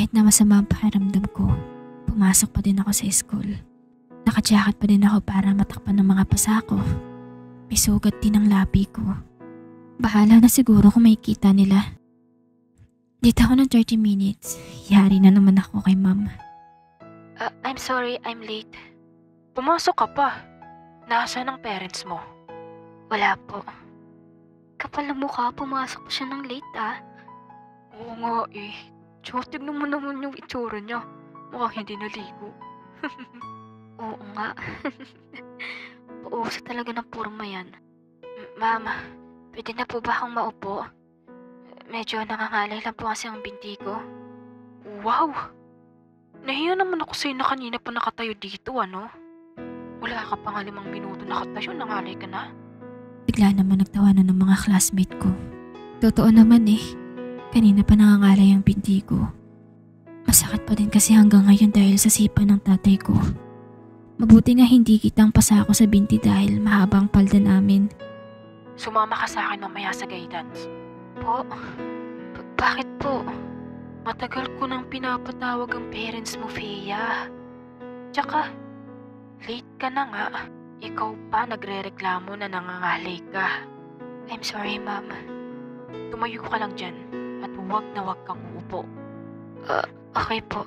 Kahit na masama ang pakiramdam ko, pumasok pa din ako sa school. Naka-jacket pa din ako para matakpan ng mga pasa ko. May sugat din ang labi ko. Bahala na siguro kung makikita nila. Dito ako ng 30 minutes. Yari na naman ako kay ma'am. I'm sorry, I'm late. Pumasok ka pa. Nasaan ang parents mo? Wala po. Kapal na mukha, pumasok pa siya ng late Oo nga eh. Tsaka tignan mo naman yung itsura niya. Mukhang hindi naligo. Oo nga. Pauso talaga ng purma yan. Ma'am, pwede na po ba akong maupo? Medyo nangangalay lang po kasi ang binti ko. Wow! Nahiya naman ako sa'yo na kanina pa nakatayo dito, ano? Wala ka pa nga 5 minuto nakatayo, nangalay ka na. Bigla naman nagtawanan ng mga classmate ko. Totoo naman eh. Kanina pa nangangalay ang binti ko. Masakit pa din kasi hanggang ngayon dahil sa sipa ng tatay ko. Mabuti nga hindi kitang pasa ako sa binti dahil mahabang palda namin. Sumama ka sa akin mamaya sa guidance. Po? Bakit po? Matagal ko nang pinapatawag ang parents mo, Fea. Tsaka, late ka na nga. Ikaw pa nagre-reklamo na nangangalay ka. I'm sorry, ma'am. Tumayo ka lang dyan at huwag na huwag kang uupo. Okay po.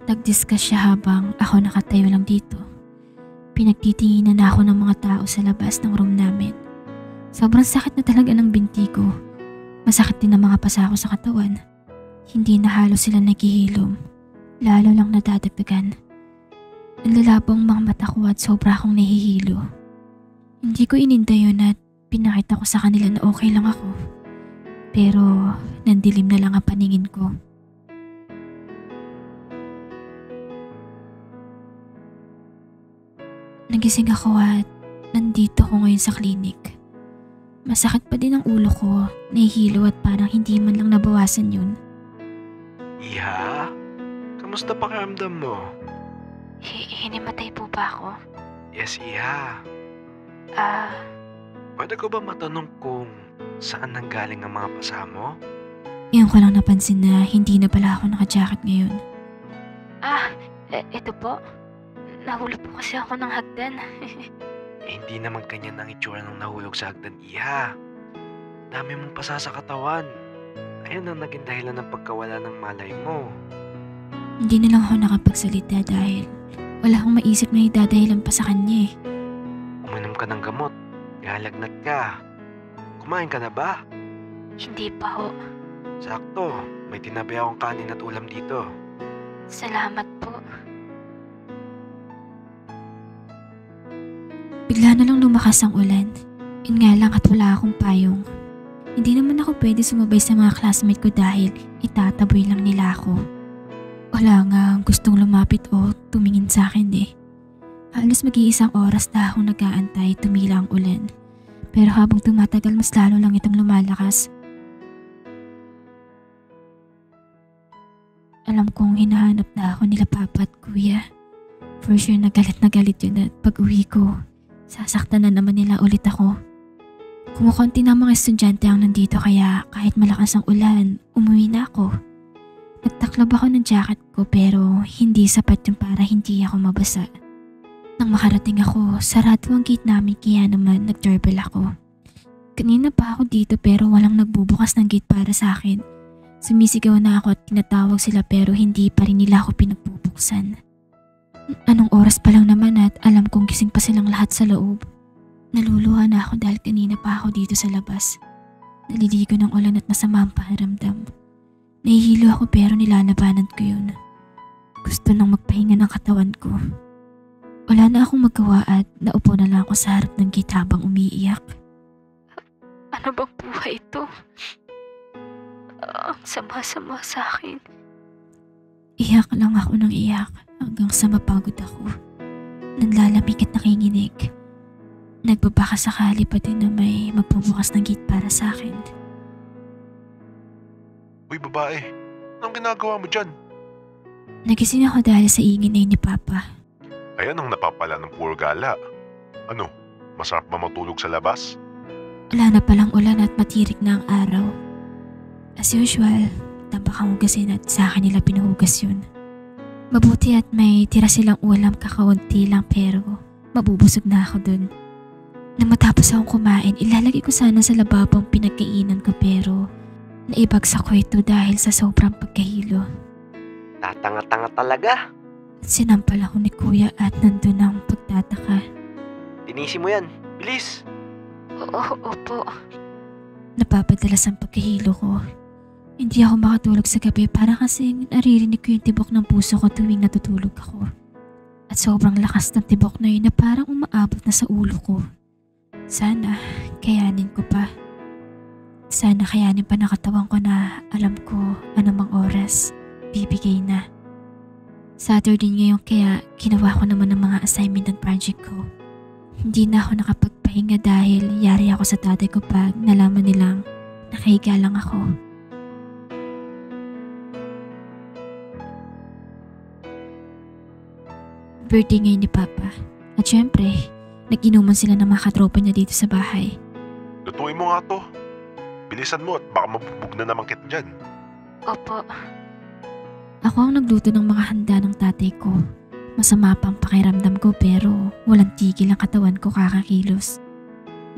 Nag-discuss siya habang ako nakatayo lang dito. Pinagtitinginan ako ng mga tao sa labas ng room namin. Sobrang sakit na talaga ng binti ko. Masakit din ang mga pasa ko sa katawan. Hindi na halos sila naghihilom. Lalo lang nadadagdagan. Ang lalabong mga mata ko at sobra akong nahihilo. Hindi ko ininda yun at pinakita ko sa kanila na okay lang ako. Pero nandilim na lang ang paningin ko. Nagising ako at nandito ko ngayon sa klinik. Masakit pa din ang ulo ko, nahihilo at parang hindi man lang nabawasan yun. Iha? Kamusta pakiramdam mo? Hinimatay po ba ako? Yes, Iha. Pwede ko ba matanong kung saan nanggaling ang mga pasa mo? Ngayon ko lang napansin na hindi na pala ako naka-jacket ngayon. Ito po. Nahulog po kasi ako ng hagdan. Hindi naman ganyan ang itsura ng nahulog sa hagdan, Iha. Dami mong pasa sa katawan. Ayun ang naging dahilan ng pagkawala ng malay mo. Hindi na lang ako nakapagsalita dahil wala akong maisip na idadahilan pa sa kanya eh. Uminom ka ng gamot. Galagnat ka. Kumain ka na ba? Hindi pa ho. Sakto. May tinabi akong kanin at ulam dito. Salamat po. Bigla na lang lumakas ang ulan. Yun nga lang at wala akong payong. Hindi naman ako pwede sumabay sa mga classmate ko dahil itataboy lang nila ako. Wala nga gustong lumapit o tumingin sa akin eh. Halos mag-iisang oras na akong nag-aantay tumila ang ulan. Pero habang tumatagal mas lalo lang itong lumalakas. Alam kong hinahanap na ako nila papa at kuya. For sure na galit yun at pag uwi ko, sasaktan na naman nila ulit ako. Kumukonti na mga estudyante ang nandito kaya kahit malakas ang ulan, umuwi na ako. Nagtaklab ako ng jacket ko pero hindi sapat yung para hindi ako mabasa. Nang makarating ako, sarado ang gate namin kaya naman nag-doorbell ako. Kanina pa ako dito pero walang nagbubukas ng gate para sa akin. Sumisigaw na ako at tinatawag sila pero hindi pa rin nila ako pinagbubuksan. Anong oras pa lang naman at alam kong gising pa silang lahat sa loob. Naluluha na ako dahil kanina pa ako dito sa labas. Naliligo ng ulan at masama ang pakiramdam. Nahihilo ako pero nilalabanan ko yun. Gusto nang magpahinga ng katawan ko. Wala na akong magawa at naupo na lang ako sa harap ng gate habang umiiyak. Ano bang buhay ito? Ang sama-sama sa akin. Iyak lang ako ng iyak hanggang sa mapagod ako. Nanlalamig at nakinginig. Nagbabaka sakali pa din na may magbubukas ng gate para sa akin. Uy, babae. Anong ginagawa mo dyan? Nagising ako dahil sa ingin na ni Papa. Ayan ang napapala ng puro gala. Ano, masarap ba matulog sa labas? Wala na palang ulan at matirik na ang araw. As usual, tabakang hugasin at sa akin nila pinuhugas yun. Mabuti at may tira silang ulam kakaunti lang pero mabubusog na ako dun. Nang matapos akong kumain, ilalagay ko sana sa lababo ang pinagkainan ko pero naibagsak ko ito dahil sa sobrang pagkahilo. Tatanga-tanga talaga. Sinampal ako ni kuya at nandun ang pagtataka. Tinisi mo yan. Bilis! Oo, opo. Napapadalas ang pagkahilo ko. Hindi ako makatulog sa gabi para kasi naririnig ko yung tibok ng puso ko tuwing natutulog ako. At sobrang lakas ng tibok na yun na parang umaabot na sa ulo ko. Sana kayanin ko pa. Sana kayanin pa ng katawan ko na alam ko anumang oras bibigay na. Saturday ngayon kaya ginawa ko naman ang mga assignment at project ko. Hindi na ako nakapagpahinga dahil yari ako sa tatay ko pag nalaman nilang nakahiga lang ako. Birthday ngayon ni Papa. At syempre, nag-inuman sila ng mga katropa niya dito sa bahay. Lutuin mo nga to. Bilisan mo at baka mabubog na naman kita dyan. Opo. Ako ang nagluto ng mga handa ng tatay ko. Masama pa ang pakiramdam ko pero walang tigil ang katawan ko kakakilos.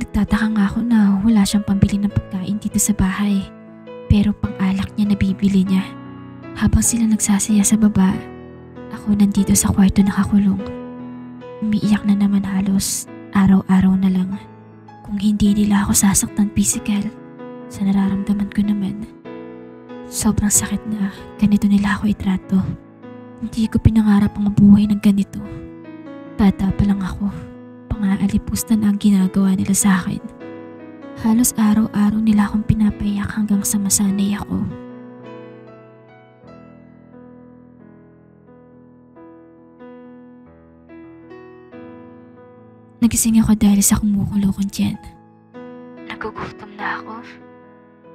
Nagtataka nga ako na wala siyang pambili ng pagkain dito sa bahay. Pero pang-alak niya nabibili niya. Habang sila nagsasaya sa baba, ako nandito sa kwarto nakakulong. Umiiyak na naman halos araw-araw na lang. Kung hindi nila ako sasaktan physical, sa nararamdaman ko naman. Sobrang sakit na ganito nila ako itrato. Hindi ko pinangarap ang mabuhay ng ganito. Bata pa lang ako. Pang-aalipusta na ang ginagawa nila sa akin. Halos araw-araw nila akong pinapayak hanggang sa masanay ako. Nagising ako dahil sa kumukulo kong tiyan. Nagugutom na ako.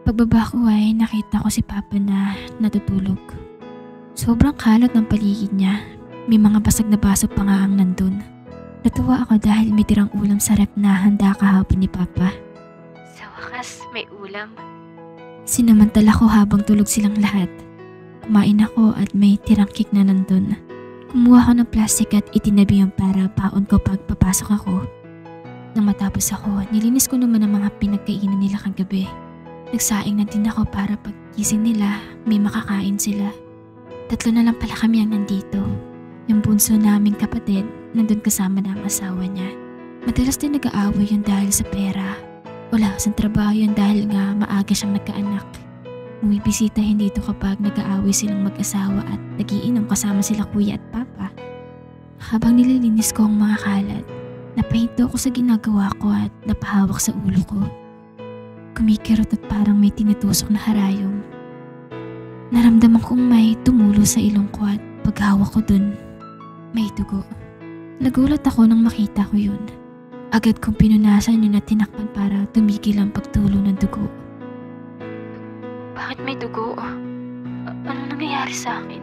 Pagbaba ko ay nakita ko si Papa na natutulog. Sobrang kalat ng paligid niya. May mga basag na baso pa nga ang nandun. Natuwa ako dahil may tirang ulam sa rep na handa kahapon ni Papa. Sa wakas, may ulam. Sinamantala ko habang tulog silang lahat. Kumain ako at may tirang cake na nandun. Kumuha ko ng plastic at itinabi yung para baon ko pag papasok ako. Nang matapos ako, nilinis ko naman ang mga pinagkainan nila kagabi. Nagsaing na din ako para pagkising nila, may makakain sila. 3 na lang pala kami ang nandito. Yung bunso naming kapatid, nandun kasama na ang asawa niya. Madalas din nag-aaway yun dahil sa pera. Wala kasang trabaho yun dahil nga maaga siyang nagkaanak. Bumibisitahin dito kapag nag-aaway silang mag-asawa at nagiinom kasama sila kuya at papa. Habang nililinis ko ang mga kalat, napahinto ako sa ginagawa ko at napahawak sa ulo ko. Kumikirot at parang may tinitusok na harayong. Naramdaman kong may tumulo sa ilong ko at paghawak ko dun, may dugo. Nagulat ako nang makita ko yun. Agad kong pinunasan yun at tinakpan para tumigil ang pagtulo ng dugo. Bakit may dugo? Ano nangyayari sa akin?